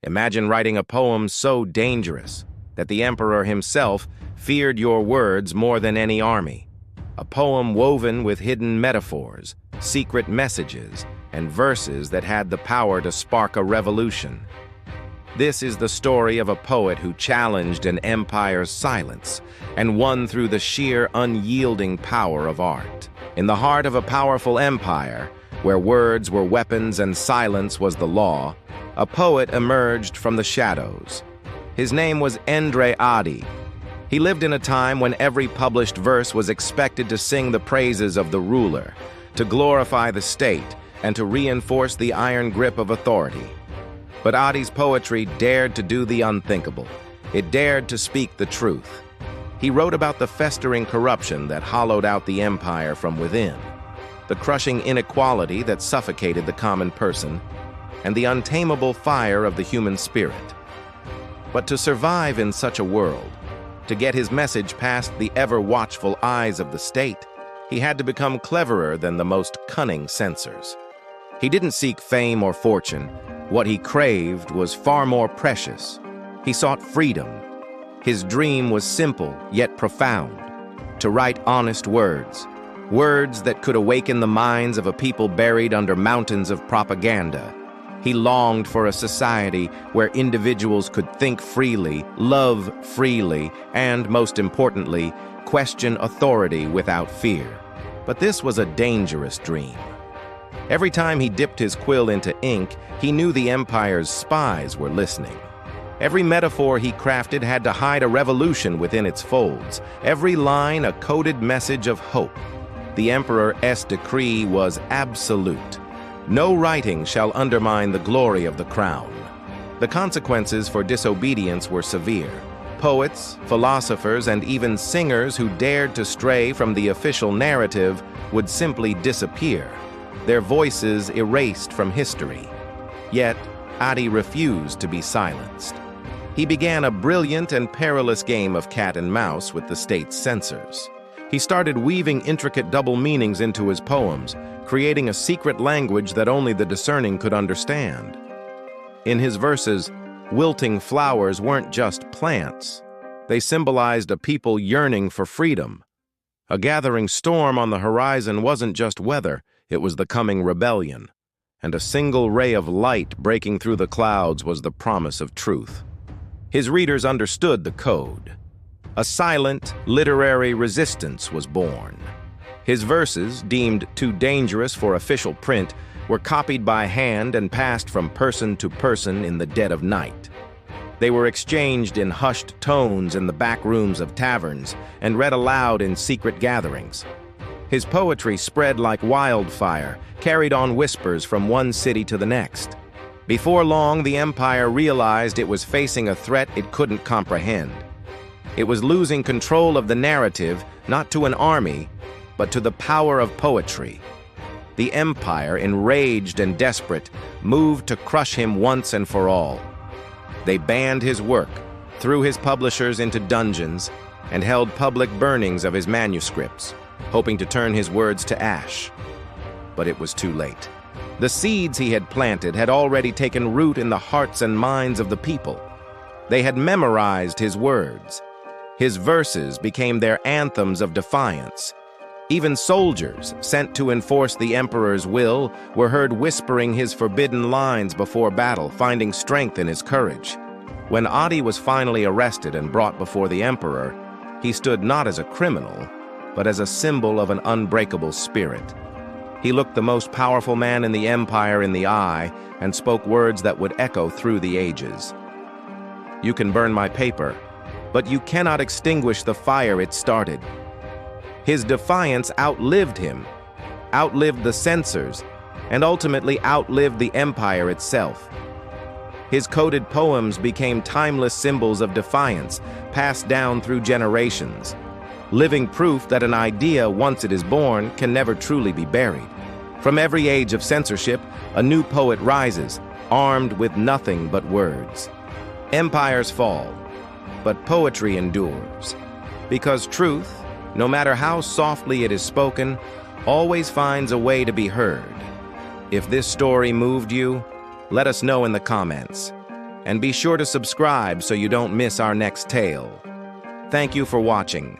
Imagine writing a poem so dangerous that the emperor himself feared your words more than any army. A poem woven with hidden metaphors, secret messages, and verses that had the power to spark a revolution. This is the story of a poet who challenged an empire's silence and won through the sheer unyielding power of art. In the heart of a powerful empire, where words were weapons and silence was the law, a poet emerged from the shadows. His name was Endre Adi. He lived in a time when every published verse was expected to sing the praises of the ruler, to glorify the state, and to reinforce the iron grip of authority. But Adi's poetry dared to do the unthinkable. It dared to speak the truth. He wrote about the festering corruption that hollowed out the empire from within, the crushing inequality that suffocated the common person, and the untamable fire of the human spirit. But to survive in such a world, to get his message past the ever-watchful eyes of the state, he had to become cleverer than the most cunning censors. He didn't seek fame or fortune. What he craved was far more precious. He sought freedom. His dream was simple yet profound: to write honest words, words that could awaken the minds of a people buried under mountains of propaganda. He longed for a society where individuals could think freely, love freely, and, most importantly, question authority without fear. But this was a dangerous dream. Every time he dipped his quill into ink, he knew the empire's spies were listening. Every metaphor he crafted had to hide a revolution within its folds, every line a coded message of hope. The emperor's decree was absolute. No writing shall undermine the glory of the crown. The consequences for disobedience were severe. Poets, philosophers, and even singers who dared to stray from the official narrative would simply disappear, their voices erased from history. Yet, Adi refused to be silenced. He began a brilliant and perilous game of cat and mouse with the state's censors. He started weaving intricate double meanings into his poems, creating a secret language that only the discerning could understand. In his verses, wilting flowers weren't just plants. They symbolized a people yearning for freedom. A gathering storm on the horizon wasn't just weather, it was the coming rebellion. And a single ray of light breaking through the clouds was the promise of truth. His readers understood the code. A silent, literary resistance was born. His verses, deemed too dangerous for official print, were copied by hand and passed from person to person in the dead of night. They were exchanged in hushed tones in the back rooms of taverns and read aloud in secret gatherings. His poetry spread like wildfire, carried on whispers from one city to the next. Before long, the empire realized it was facing a threat it couldn't comprehend. It was losing control of the narrative, not to an army, but to the power of poetry. The empire, enraged and desperate, moved to crush him once and for all. They banned his work, threw his publishers into dungeons, and held public burnings of his manuscripts, hoping to turn his words to ash. But it was too late. The seeds he had planted had already taken root in the hearts and minds of the people. They had memorized his words. His verses became their anthems of defiance. Even soldiers, sent to enforce the emperor's will, were heard whispering his forbidden lines before battle, finding strength in his courage. When Adi was finally arrested and brought before the emperor, he stood not as a criminal, but as a symbol of an unbreakable spirit. He looked the most powerful man in the empire in the eye and spoke words that would echo through the ages. "You can burn my paper, but you cannot extinguish the fire it started." His defiance outlived him, outlived the censors, and ultimately outlived the empire itself. His coded poems became timeless symbols of defiance, passed down through generations, living proof that an idea, once it is born, can never truly be buried. From every age of censorship, a new poet rises, armed with nothing but words. Empires fall, but poetry endures, because truth, no matter how softly it is spoken, always finds a way to be heard. If this story moved you, let us know in the comments. And be sure to subscribe so you don't miss our next tale. Thank you for watching.